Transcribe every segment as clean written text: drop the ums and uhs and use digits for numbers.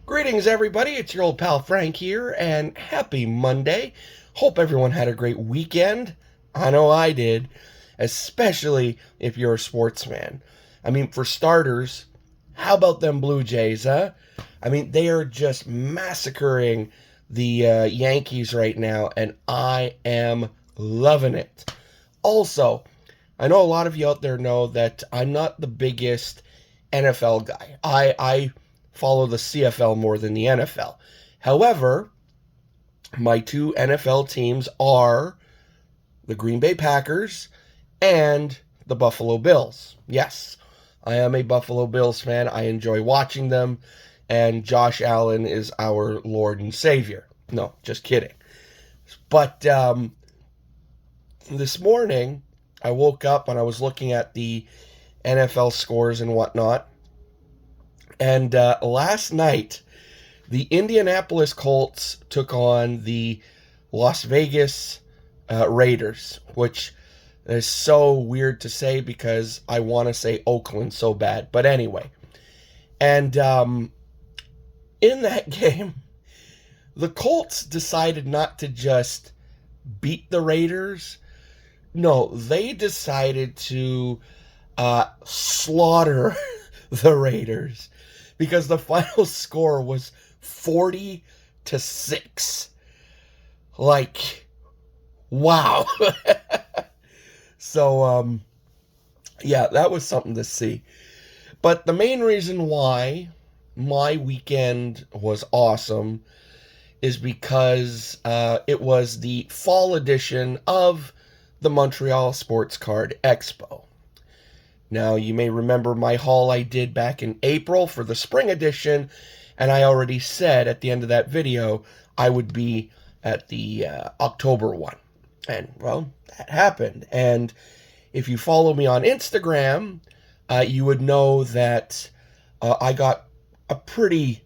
Greetings, everybody. It's your old pal Frank here, and happy Monday. Hope everyone had a great weekend. I know I did, especially if you're a sportsman. I mean, for starters, how about them Blue Jays, huh? I mean, they are just massacring the Yankees right now, and I am loving it. Also, I know a lot of you out there know that I'm not the biggest NFL guy. I follow the CFL more than the NFL. However, my two NFL teams are the Green Bay Packers and the Buffalo Bills. Yes, I am a Buffalo Bills fan. I enjoy watching them, and Josh Allen is our Lord and Savior. No, just kidding. But this morning, I woke up and I was looking at the NFL scores and whatnot. And last night, the Indianapolis Colts took on the Las Vegas Raiders, which is so weird to say because I want to say Oakland so bad. But anyway, and in that game, the Colts decided not to just beat the Raiders. No, they decided to slaughter the Raiders because the final score was 40-6. Like, wow. So, yeah, that was something to see. But the main reason why my weekend was awesome is because it was the fall edition of the Montreal Sports Card Expo. Now, you may remember my haul I did back in April for the spring edition, and I already said at the end of that video I would be at the October one. And, well, that happened. And if you follow me on Instagram, you would know that I got a pretty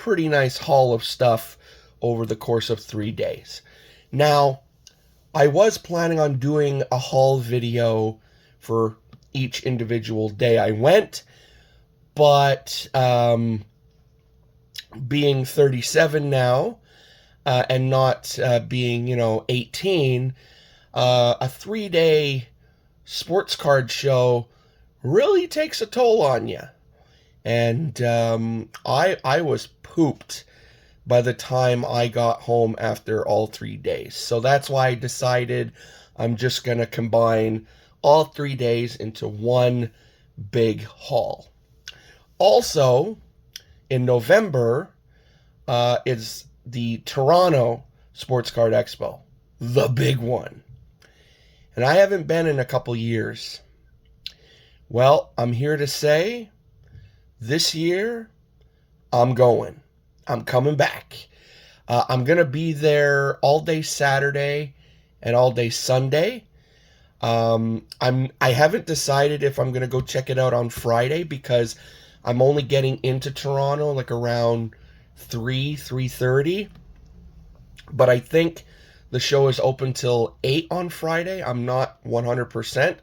nice haul of stuff over the course of 3 days. Now, I was planning on doing a haul video for each individual day I went, but being 37 now and not being 18, a 3-day sports card show really takes a toll on you. And I was pooped by the time I got home after all 3 days. So that's why I decided I'm just going to combine all 3 days into one big haul. Also, in November, is the Toronto Sports Card Expo, the big one. And I haven't been in a couple years. Well, I'm here to say, this year, I'm going. I'm coming back. I'm going to be there all day Saturday and all day Sunday. I haven't decided if I'm going to go check it out on Friday because I'm only getting into Toronto like around 3:30. But I think the show is open till 8 on Friday. I'm not 100%.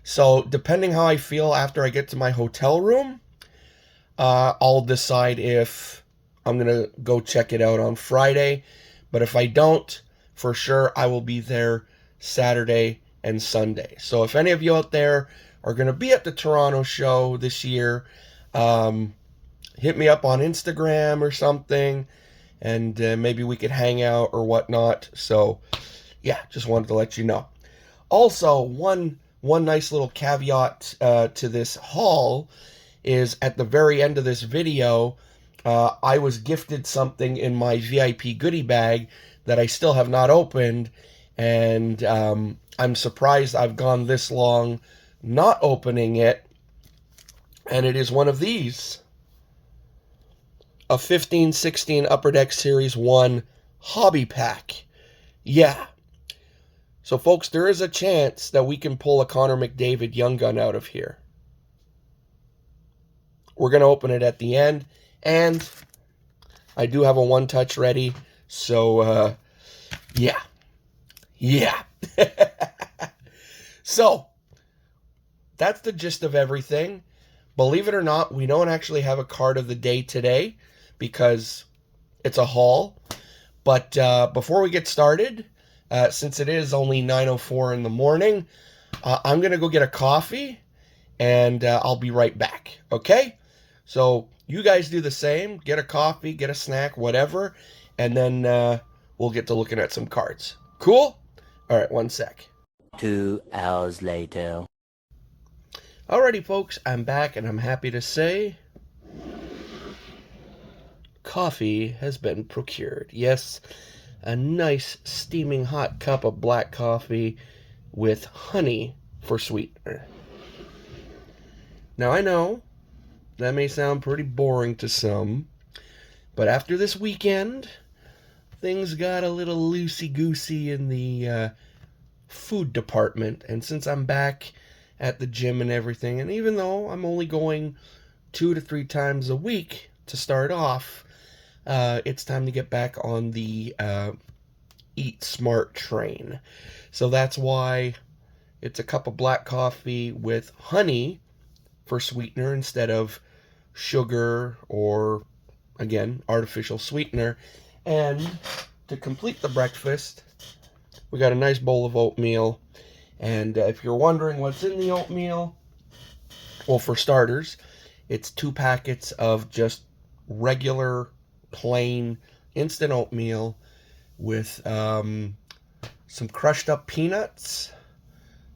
So depending how I feel after I get to my hotel room, I'll decide if I'm going to go check it out on Friday. But if I don't, for sure, I will be there Saturday and Sunday. So if any of you out there are going to be at the Toronto show this year, hit me up on Instagram or something, and maybe we could hang out or whatnot. So, yeah, just wanted to let you know. Also, one nice little caveat to this haul is at the very end of this video, I was gifted something in my VIP goodie bag that I still have not opened, and I'm surprised I've gone this long not opening it, and it is one of these. A 15-16 Upper Deck Series 1 hobby pack. Yeah. So, folks, there is a chance that we can pull a Connor McDavid Young Gun out of here. We're going to open it at the end, and I do have a one-touch ready, so, yeah. Yeah. So, that's the gist of everything. Believe it or not, we don't actually have a card of the day today, because it's a haul. But before we get started, since it is only 9:04 in the morning, I'm going to go get a coffee, and I'll be right back, okay? So you guys do the same. Get a coffee, get a snack, whatever, and then we'll get to looking at some cards. Cool? All right, one sec. 2 hours later. Alrighty, folks, I'm back, and I'm happy to say coffee has been procured. Yes, a nice steaming hot cup of black coffee with honey for sweetener. Now, I know that may sound pretty boring to some, but after this weekend, things got a little loosey-goosey in the food department, and since I'm back at the gym and everything, and even though I'm only going 2 to 3 times a week to start off, it's time to get back on the Eat Smart train. So that's why it's a cup of black coffee with honey for sweetener instead of sugar or, again, artificial sweetener. And to complete the breakfast, we got a nice bowl of oatmeal. And if you're wondering what's in the oatmeal, well, for starters, it's 2 packets of just regular, plain, instant oatmeal with some crushed up peanuts,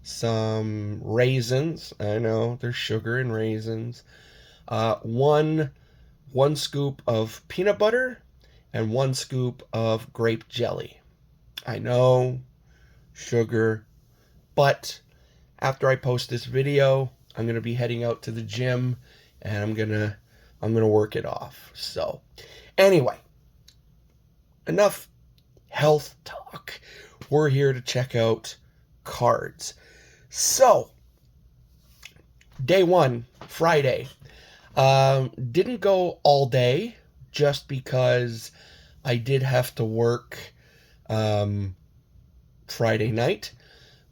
some raisins. I know, there's sugar in raisins. One scoop of peanut butter and 1 scoop of grape jelly. I know, sugar. But after I post this video, I'm going to be heading out to the gym, and I'm going to work it off. So, anyway, enough health talk. We're here to check out cards. So, day 1, Friday. Didn't go all day just because I did have to work Friday night.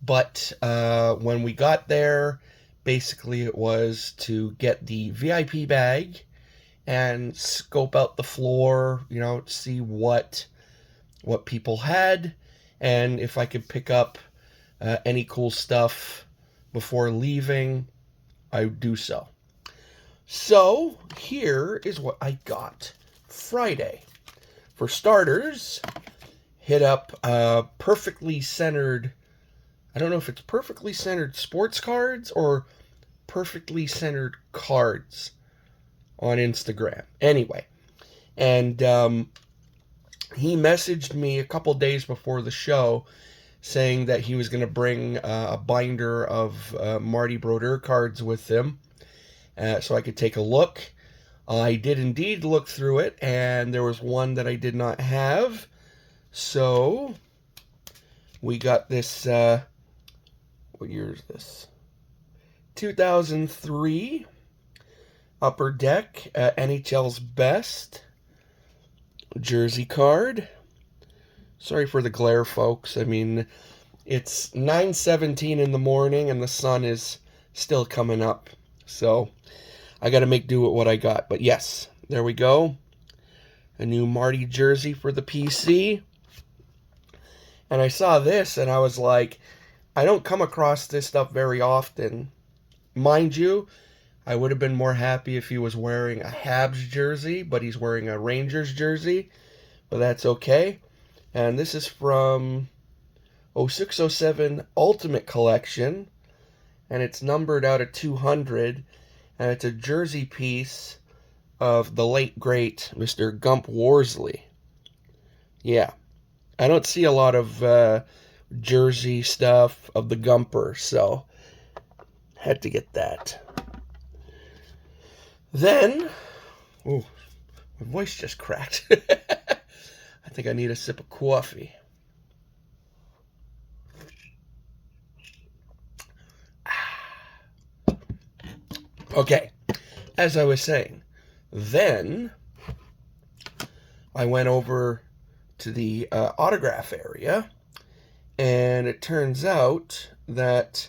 But when we got there, basically it was to get the VIP bag and scope out the floor, see what people had, and if I could pick up any cool stuff before leaving, I would do so. So here is what I got Friday. For starters, hit up perfectly centered, I don't know if it's perfectly centered sports cards or perfectly centered cards on Instagram. Anyway, and he messaged me a couple days before the show saying that he was going to bring a binder of Marty Brodeur cards with him so I could take a look. I did indeed look through it, and there was one that I did not have. So we got this... what year is this? 2003 Upper Deck NHL's Best jersey card. Sorry for the glare, folks. I mean, it's 9:17 in the morning and the sun is still coming up. So I got to make do with what I got. But yes, there we go. A new Marty jersey for the PC. And I saw this and I was like, I don't come across this stuff very often. Mind you, I would have been more happy if he was wearing a Habs jersey, but he's wearing a Rangers jersey. But that's okay. And this is from 06-07 Ultimate Collection. And it's numbered out of 200. And it's a jersey piece of the late, great Mr. Gump Worsley. Yeah. I don't see a lot of jersey stuff of the Gumper, so had to get that. Then, oh, my voice just cracked. I think I need a sip of coffee. Okay, as I was saying, then I went over to the autograph area, and it turns out that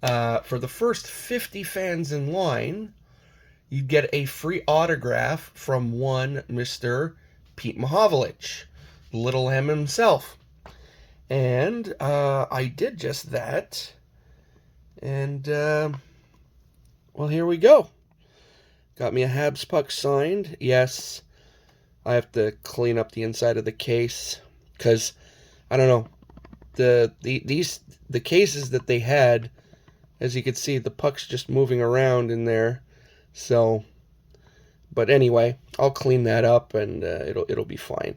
for the first 50 fans in line, you'd get a free autograph from one Mr. Pete Mahovlich, Little M himself. And I did just that. And, well, here we go. Got me a Habs puck signed. Yes, I have to clean up the inside of the case because, I don't know, the cases that they had, as you can see, the puck's just moving around in there. So, but anyway, I'll clean that up and it'll be fine.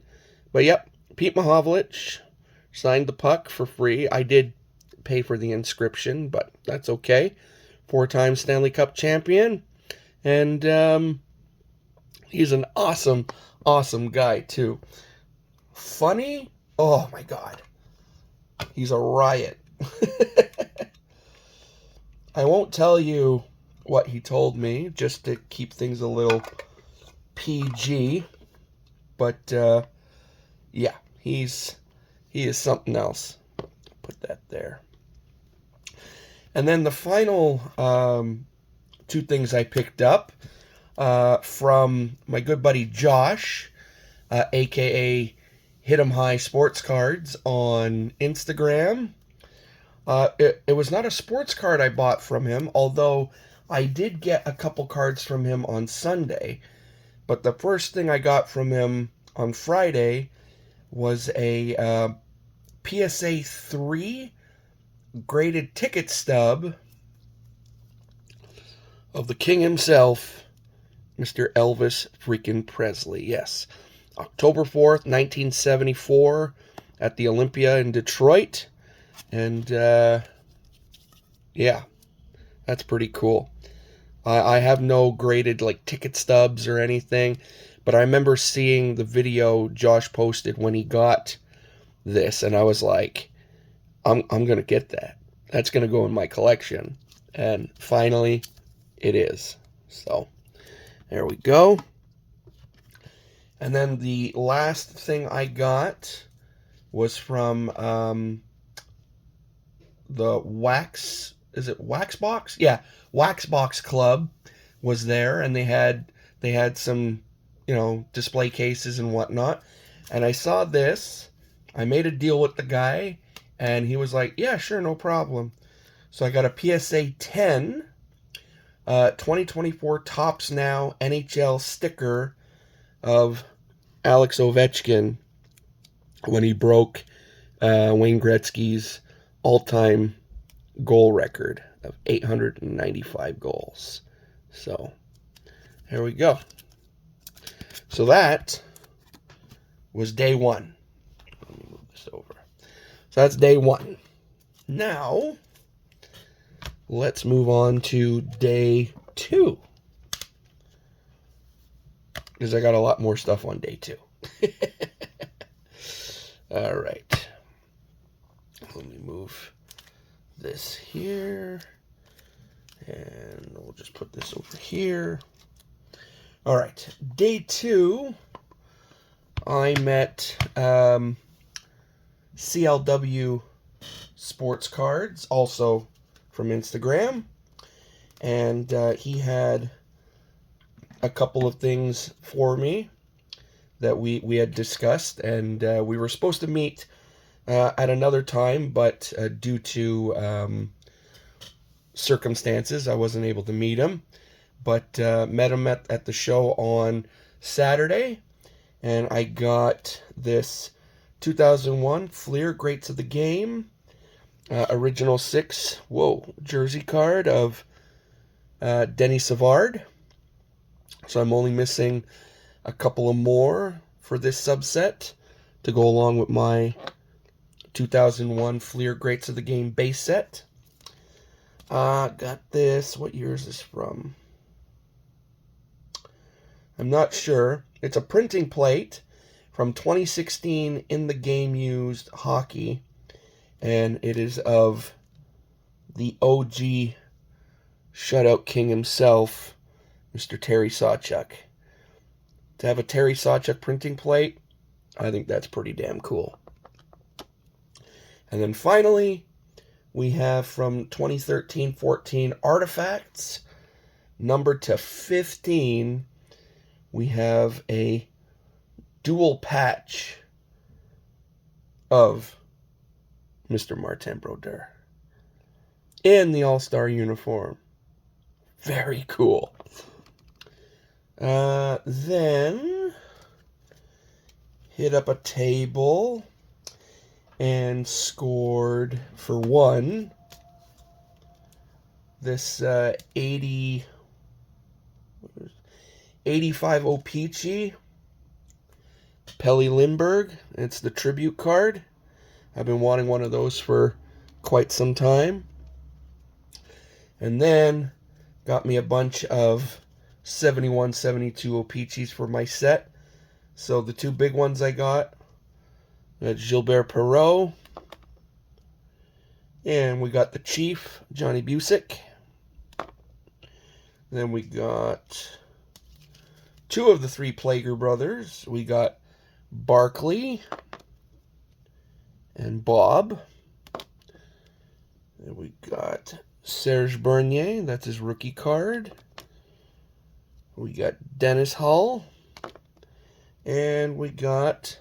But yep, Pete Mahovlich signed the puck for free. I did pay for the inscription, but that's okay. 4-time Stanley Cup champion. And he's an awesome, awesome guy, too. Funny? Oh, my God. He's a riot. I won't tell you what he told me, just to keep things a little PG. But, yeah, he is something else. Put that there. And then the final two things I picked up from my good buddy Josh, a.k.a. Hit 'em High Sports Cards on Instagram. It was not a sports card I bought from him, although I did get a couple cards from him on Sunday. But the first thing I got from him on Friday was a PSA 3 graded ticket stub of the king himself, Mr. Elvis freaking Presley. Yes, October 4th, 1974 at the Olympia in Detroit. And, yeah, that's pretty cool. I have no graded, like, ticket stubs or anything, but I remember seeing the video Josh posted when he got this, and I was like, I'm going to get that. That's going to go in my collection. And finally, it is. So, there we go. And then the last thing I got was from the Wax, is it Wax Box? Yeah, Wax Box Club was there, and they had some, display cases and whatnot. And I saw this. I made a deal with the guy, and he was like, yeah, sure, no problem. So I got a PSA 10, 2024 Topps Now NHL sticker of Alex Ovechkin when he broke Wayne Gretzky's all-time goal record of 895 goals. So, there we go. So that was day one. Let me move this over. So that's day one. Now, let's move on to day two, because I got a lot more stuff on day two. All right. Let me move this here, and we'll just put this over here. All right. Day two, I met CLW Sports Cards, also from Instagram, and he had a couple of things for me that we had discussed, and we were supposed to meet at another time, but due to circumstances, I wasn't able to meet him. But met him at the show on Saturday, and I got this 2001 Fleer Greats of the Game original 6 jersey card of Denny Savard. So I'm only missing a couple of more for this subset to go along with my 2001 Fleer Greats of the Game base set. Got this. What year is this from? I'm not sure. It's a printing plate from 2016 In the Game Used Hockey, and it is of the OG shutout king himself, Mr. Terry Sawchuk. To have a Terry Sawchuk printing plate, I think that's pretty damn cool. And then finally, we have from 2013-14 Artifacts, number to 15, we have a dual patch of Mr. Martin Brodeur in the All-Star uniform. Very cool. Then hit up a table and scored for one this 85 O-Pee-Chee Pelly Lindbergh. It's the tribute card. I've been wanting one of those for quite some time. And then got me a bunch of 71, 72 O-Pee-Chees for my set. So the two big ones I got Gilbert Perreault. And we got the Chief, Johnny Busick. Then we got two of the three Plager brothers. We got Barkley and Bob. And we got Serge Bernier. That's his rookie card. We got Dennis Hull. And we got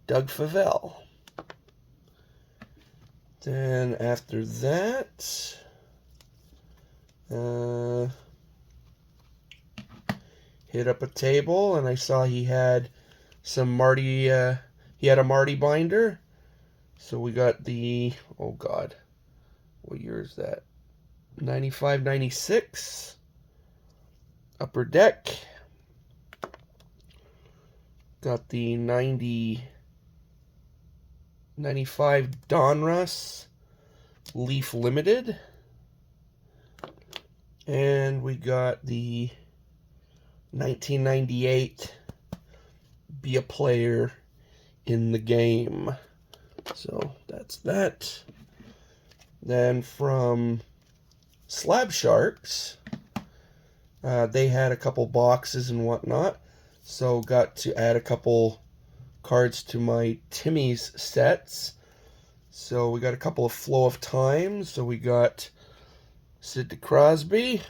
Doug Favell. Then after that, hit up a table and I saw he had some Marty, he had a Marty binder. So we got the, oh God, what year is that? 95, 96. Upper Deck. Got the 95 Donruss Leaf Limited. And we got the 1998 Be a Player in the Game. So that's that. Then from Slab Sharks, they had a couple boxes and whatnot. So got to add a couple cards to my Timmy's sets. So we got a couple of Flow of Time. So we got Sidney Crosby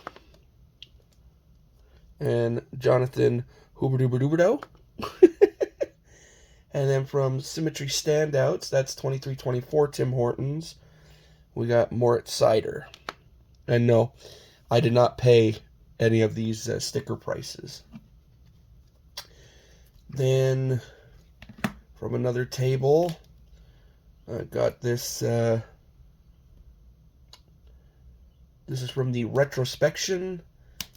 and Jonathan Huberto. And then from Symmetry Standouts, that's 23-24 Tim Hortons, we got Moritz Seider. And no, I did not pay any of these sticker prices. Then from another table, I got this. This is from the Retrospection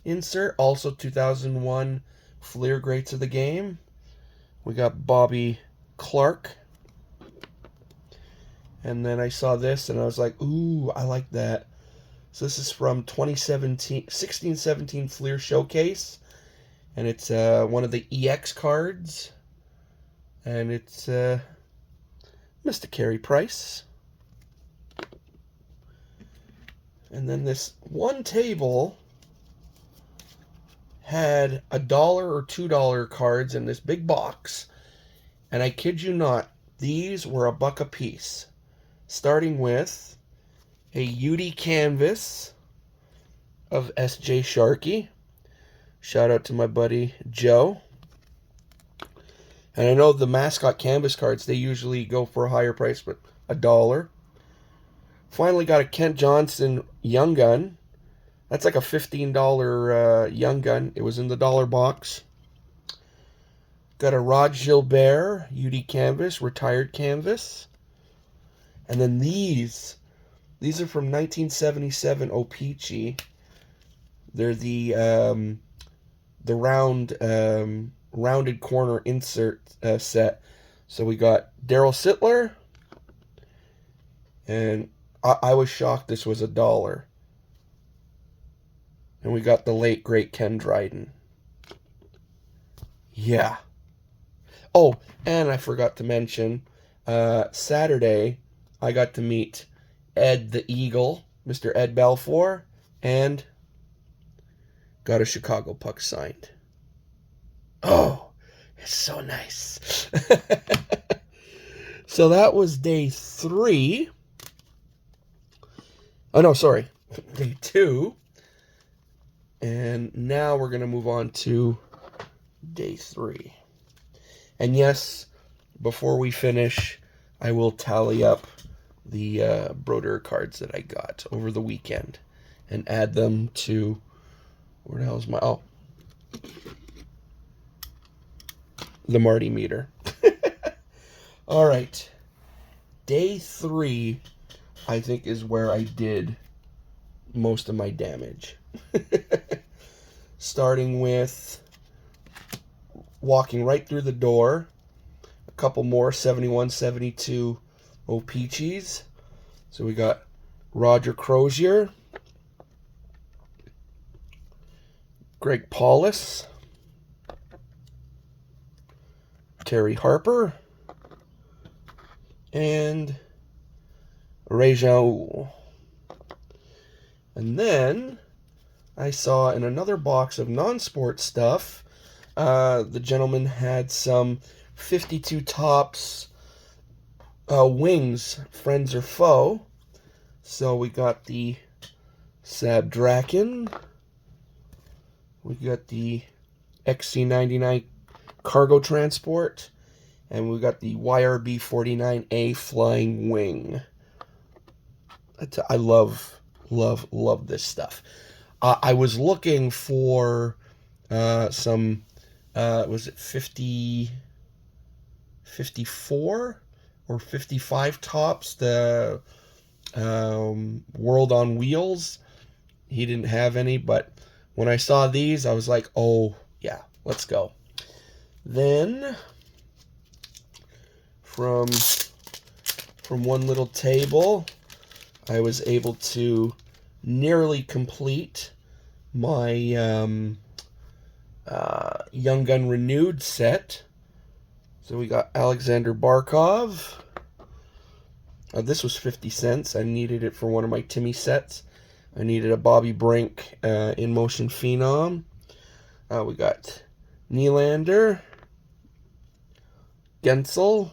insert, also 2001 Fleer Greats of the Game. We got Bobby Clark. And then I saw this and I was like, ooh, I like that. So this is from 16-17 Fleer Showcase. And it's one of the EX cards. And it's Mr. Carey Price. And then this one table had $1 or $2 cards in this big box. And I kid you not, these were $1 a piece. Starting with a UD canvas of S.J. Sharkey. Shout out to my buddy Joe. And I know the mascot canvas cards, they usually go for a higher price, but $1. Finally got a Kent Johnson Young Gun. That's like a $15 Young Gun. It was in the dollar box. Got a Rod Gilbert UD canvas, retired canvas. And then these are from 1977 O-Pee-Chee. They're the rounded corner insert set. So we got Daryl Sittler, and I was shocked this was $1. And we got the late great Ken Dryden. Yeah. Oh, and I forgot to mention, Saturday I got to meet Ed the Eagle, Mr. Ed Balfour, and got a Chicago puck signed. Oh, it's so nice. So that was day 3. Oh, no, sorry. Day 2. And now we're going to move on to day 3. And yes, before we finish, I will tally up the Broder cards that I got over the weekend and add them to, where the hell's my, the Marty meter. All right. Day 3, I think, is where I did most of my damage. Starting with walking right through the door, a couple more 71-72 O-Peaches. So we got Roger Crozier, Greg Paulus, Terry Harper, and Rejean. And then I saw in another box of non-sport stuff, the gentleman had some 52 tops wings, friends or foe. So we got the Sab Draken. We got the XC99 cargo transport. And we got the YRB49A flying wing. I love this stuff. I was looking for some, was it 54 or 55 tops, the World on Wheels. He didn't have any, but when I saw these, I was like, oh, yeah, let's go. Then, from one little table, I was able to nearly complete my Young Gun Renewed set. So we got Alexander Barkov. This was 50 cents. I needed it for one of my Timmy sets. I needed a Bobby Brink In Motion Phenom. We got Nylander, Gensel,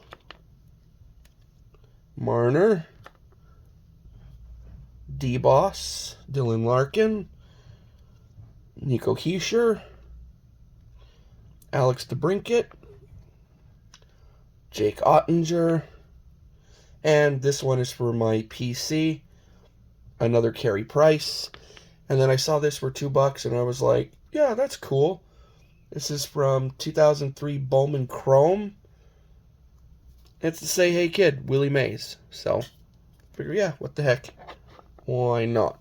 Marner, D-Boss, Dylan Larkin, Nico Hischier, Alex DeBrincat, Jake Ottinger, and this one is for my PC, another Carey Price. And then I saw this for $2 and I was like, yeah, that's cool. This is from 2003 Bowman Chrome. It's to say, hey kid, Willie Mays. So, figure, yeah, what the heck? Why not?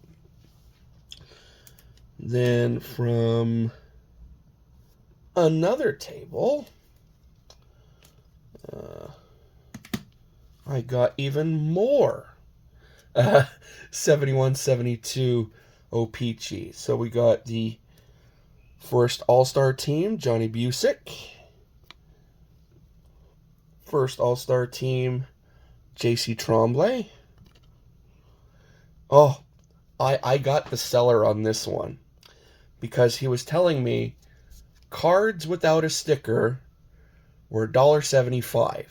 Then from another table, I got even more 71-72 O-Peachy. So we got the first All-Star team, Johnny Busick. First All-Star team, J.C. Tremblay. Oh, I got the seller on this one because he was telling me cards without a sticker were $1.75.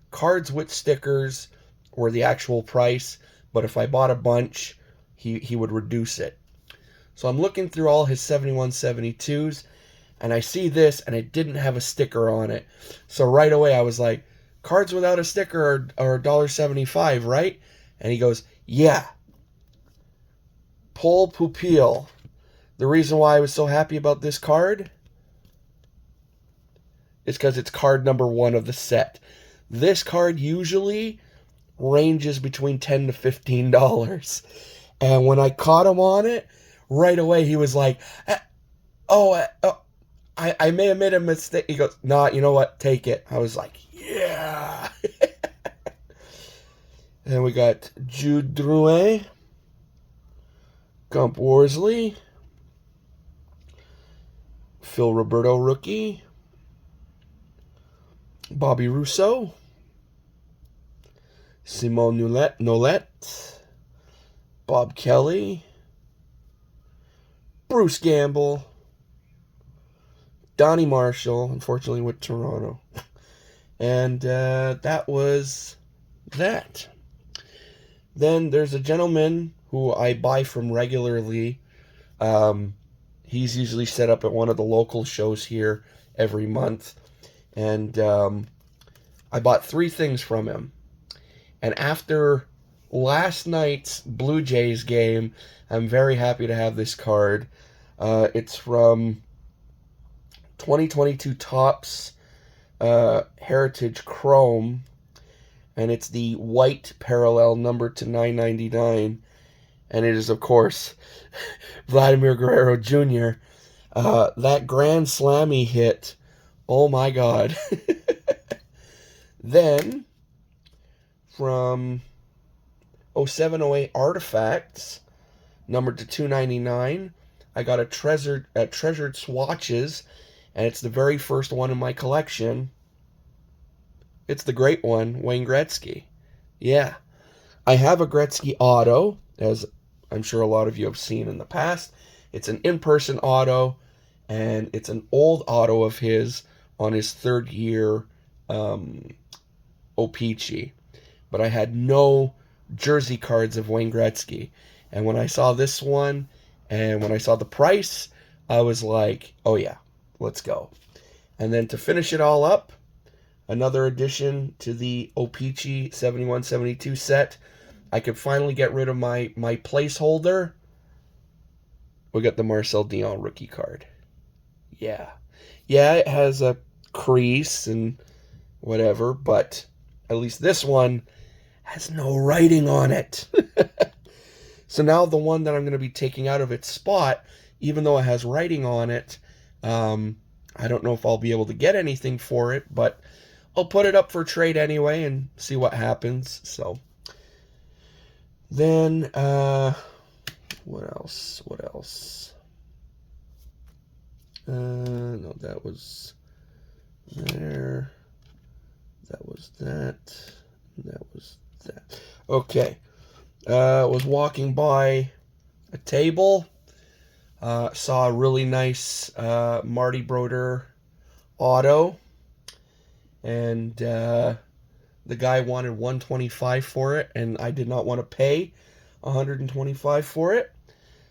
Cards with stickers were the actual price, but if I bought a bunch, he would reduce it. So I'm looking through all his 71-72s, and I see this, and it didn't have a sticker on it. So right away I was like, cards without a sticker are $1.75, right? And he goes, yeah. Paul Pupil. The reason why I was so happy about this card is because it's card number 1 of the set. This card usually ranges between $10 to $15. And when I caught him on it, right away he was like, I may have made a mistake. He goes, nah, you know what? Take it. I was like, yeah. And we got Jude Drouin, Gump Worsley, Phil Roberto rookie, Bobby Rousseau, Simon Nolette, Bob Kelly, Bruce Gamble, Donnie Marshall, unfortunately with Toronto. And that was that. Then there's a gentleman who I buy from regularly. He's usually set up at one of the local shows here every month. And I bought 3 things from him. And after last night's Blue Jays game, I'm very happy to have this card. It's from 2022 Topps Heritage Chrome, and it's the white parallel number to 999, and it is, of course, Vladimir Guerrero Jr. That grand slam he hit, oh my god. Then, from 07-08 Artifacts, numbered to 299, I got a treasured swatches, and it's the very first one in my collection. It's the great one, Wayne Gretzky. Yeah. I have a Gretzky auto, as I'm sure a lot of you have seen in the past. It's an in-person auto, and it's an old auto of his on his 3rd year O-Pee-Chee. But I had no jersey cards of Wayne Gretzky. And when I saw this one, and when I saw the price, I was like, oh yeah, let's go. And then to finish it all up, another addition to the O-Pee-Chee 71-72 set. I could finally get rid of my placeholder. We got the Marcel Dion rookie card. Yeah. Yeah, it has a crease and whatever, but at least this one has no writing on it. So now the one that I'm going to be taking out of its spot, even though it has writing on it, I don't know if I'll be able to get anything for it, but I'll put it up for trade anyway and see what happens. So then, what else? No, that was there. That was that. That was that. Okay. Was walking by a table. Saw a really nice Marty Brodeur auto. And the guy wanted $125 for it, and I did not want to pay $125 for it.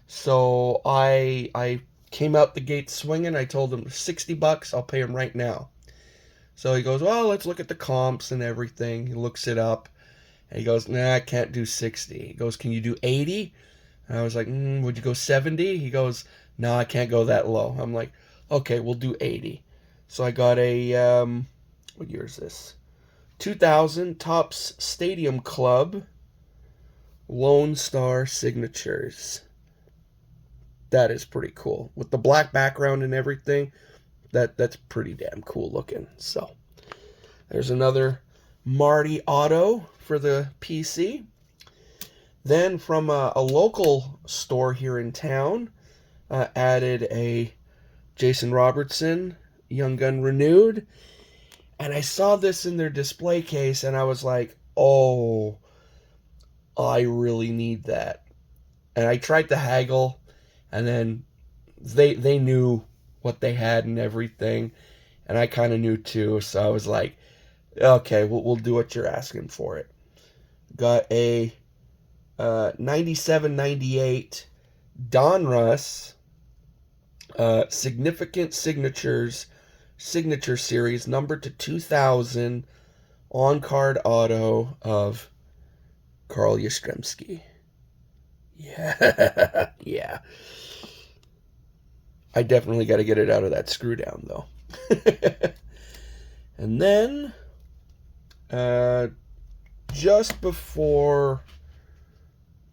So I came out the gate swinging. I told him $60. I'll pay him right now. So he goes, well, let's look at the comps and everything. He looks it up. And he goes, nah, I can't do 60. He goes, can you do 80? And I was like, would you go 70? He goes, no, I can't go that low. I'm like, okay, we'll do 80. So I got a, what year is this? 2000 Topps Stadium Club Lone Star Signatures. That is pretty cool. With the black background and everything, that's pretty damn cool looking. So there's another Marty auto for the PC. Then from a local store here in town, added a Jason Robertson Young Gun Renewed. And I saw this in their display case, and I was like, oh, I really need that. And I tried to haggle, and then they knew what they had and everything, and I kind of knew too, so I was like, okay, we'll do what you're asking for it. Got a 97-98 Donruss Significant Signatures Signature Series, numbered to 2000, on-card auto of Carl Yastrzemski. Yeah, yeah. I definitely got to get it out of that screw down, though. And then, just before...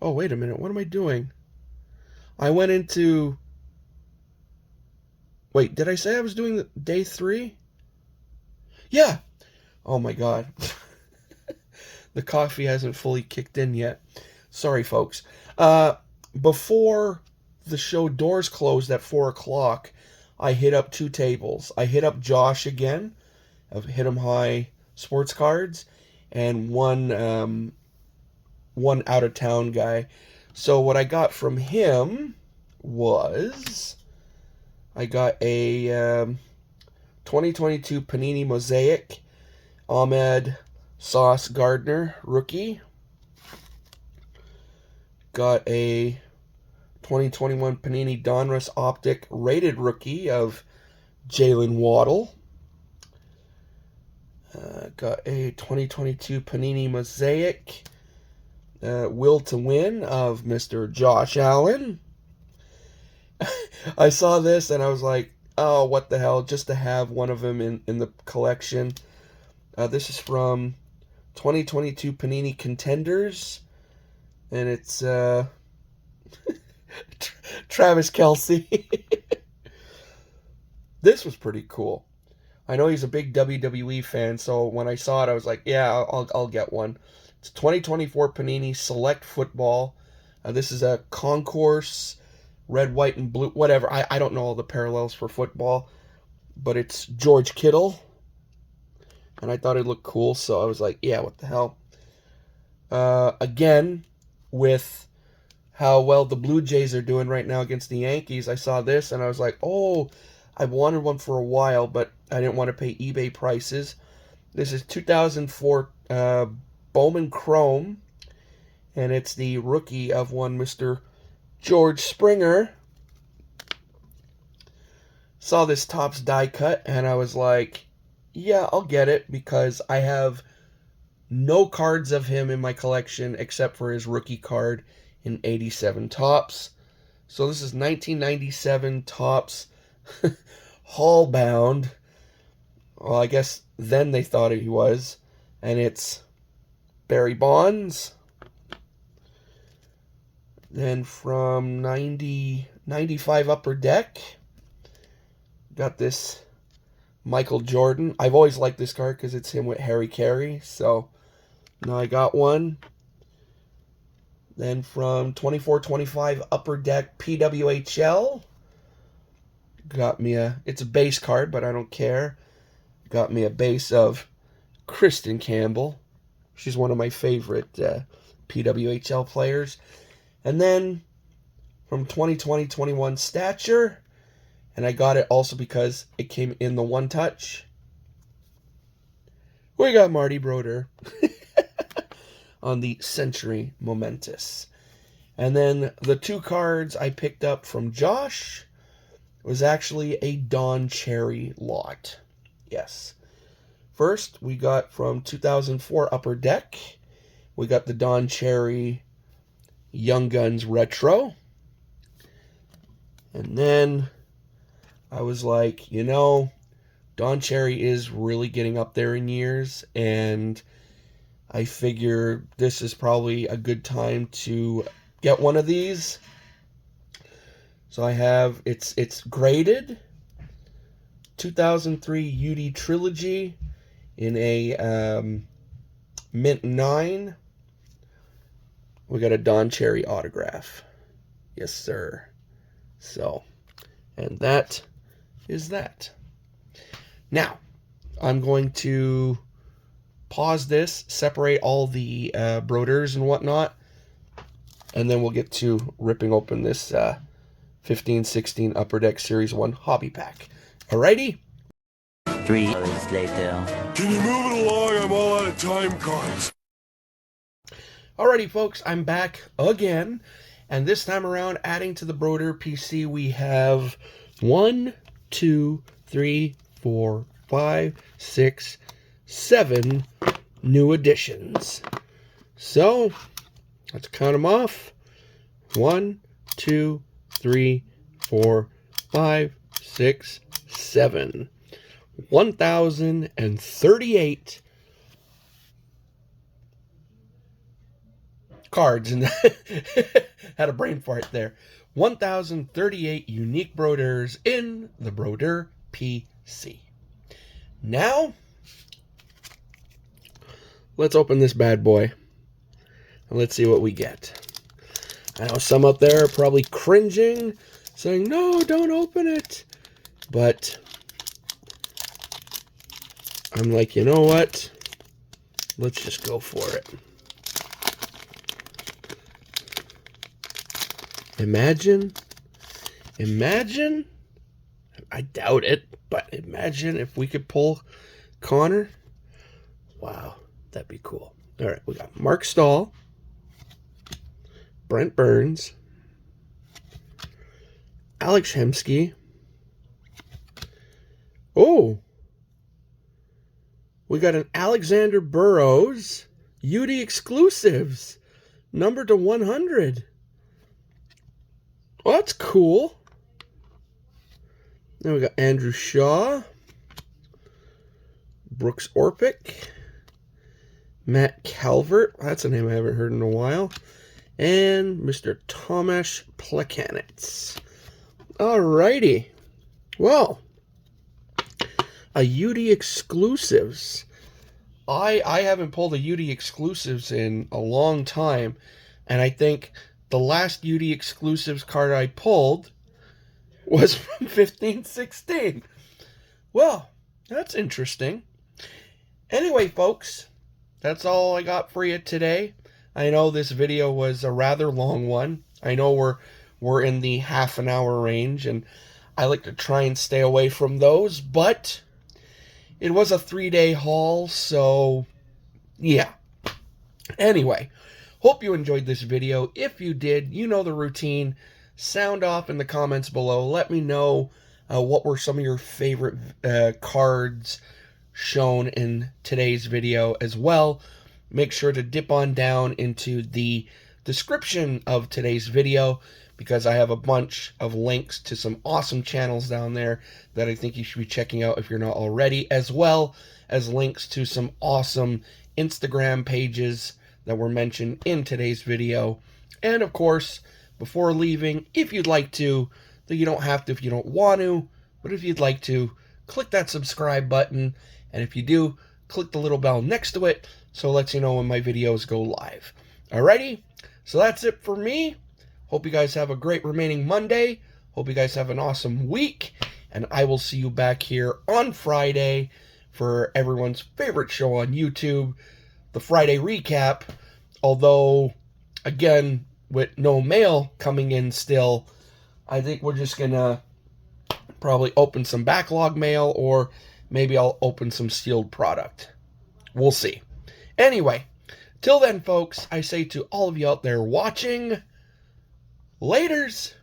Oh, wait a minute. What am I doing? I went into... Wait, did I say I was doing day 3? Yeah. Oh, my God. The coffee hasn't fully kicked in yet. Sorry, folks. Before the show doors closed at 4 o'clock, I hit up 2 tables. I hit up Josh again, of Hit 'em High Sports Cards, and one out-of-town guy. So what I got from him was... I got a 2022 Panini Mosaic Ahmed Sauce Gardner rookie. Got a 2021 Panini Donruss Optic rated rookie of Jalen Waddle. Got a 2022 Panini Mosaic Will to Win of Mr. Josh Allen. I saw this and I was like, oh, what the hell, just to have one of them in the collection. This is from 2022 Panini Contenders, and it's Travis Kelce. This was pretty cool. I know he's a big WWE fan, so when I saw it, I was like, yeah, I'll get one. It's 2024 Panini Select Football. This is a concourse, red, white, and blue, whatever. I don't know all the parallels for football, but it's George Kittle. And I thought it looked cool, so I was like, yeah, what the hell. Again, with how well the Blue Jays are doing right now against the Yankees, I saw this and I was like, oh, I wanted one for a while, but I didn't want to pay eBay prices. This is 2004 Bowman Chrome, and it's the rookie of one Mr. George Springer. Saw this Topps die cut, and I was like, yeah, I'll get it, because I have no cards of him in my collection except for his rookie card in 87 Topps. So this is 1997 Topps Hall bound. Well, I guess then they thought he was. And it's Barry Bonds. Then from 95 Upper Deck, got this Michael Jordan. I've always liked this card because it's him with Harry Carey. So now I got one. Then from 24-25 Upper Deck PWHL, got me it's a base card, but I don't care. Got me a base of Kristen Campbell. She's one of my favorite PWHL players. And then from 2020-21 Stature, and I got it also because it came in the one touch. We got Marty Brodeur on the Century Momentous. And then the two cards I picked up from Josh was actually a Don Cherry lot. Yes. First, we got from 2004 Upper Deck, we got the Don Cherry Young Guns Retro. And then I was like, you know, Don Cherry is really getting up there in years, and I figure this is probably a good time to get one of these. So I have, it's graded, 2003 UD Trilogy in a Mint 9. We got a Don Cherry autograph. Yes, sir. So, and that is that. Now, I'm going to pause this, separate all the Brodeurs and whatnot, and then we'll get to ripping open this 15-16 Upper Deck Series 1 hobby pack. Alrighty? 3 hours later. Can you move it along? I'm all out of time cards. Alrighty, folks, I'm back again, and this time around, adding to the Brodeur PC, we have 1, 2, 3, 4, 5, 6, 7 new additions. So, let's count them off. 1, 2, 3, 4, 5, 6, 7. 1,038 cards, and had a brain fart there. 1,038 unique Brodeurs in the Brodeur PC. Now, let's open this bad boy, and let's see what we get. I know some out there are probably cringing, saying, no, don't open it. But I'm like, you know what? Let's just go for it. Imagine, I doubt it, but imagine if we could pull Connor. Wow, that'd be cool. All right, we got Mark Stahl, Brent Burns, Alex Hemsky. Oh, we got an Alexander Burrows UD exclusives, numbered to 100. Well, that's cool. Then we got Andrew Shaw, Brooks Orpik, Matt Calvert. That's a name I haven't heard in a while. And Mr. Tomasz Plekanec. Alrighty. Well, a UD exclusives. I haven't pulled a UD exclusives in a long time. And I think the last UD exclusives card I pulled was from 15-16. Well, that's interesting. Anyway, folks, that's all I got for you today. I know this video was a rather long one. I know we're in the half an hour range, and I like to try and stay away from those, but it was a 3-day haul, so yeah. Anyway, hope you enjoyed this video. If you did, you know the routine. Sound off in the comments below. Let me know what were some of your favorite cards shown in today's video as well. Make sure to dip on down into the description of today's video, because I have a bunch of links to some awesome channels down there that I think you should be checking out if you're not already, as well as links to some awesome Instagram pages that were mentioned in today's video. And of course, before leaving, if you'd like to, though you don't have to if you don't want to, but if you'd like to, click that subscribe button, and if you do, click the little bell next to it so it lets you know when my videos go live. Alrighty, so that's it for me. Hope you guys have a great remaining Monday. Hope you guys have an awesome week, and I will see you back here on Friday for everyone's favorite show on YouTube, the Friday Recap. Although, again, with no mail coming in still, I think we're just gonna probably open some backlog mail, or maybe I'll open some sealed product. We'll see. Anyway, till then, folks, I say to all of you out there watching, laters.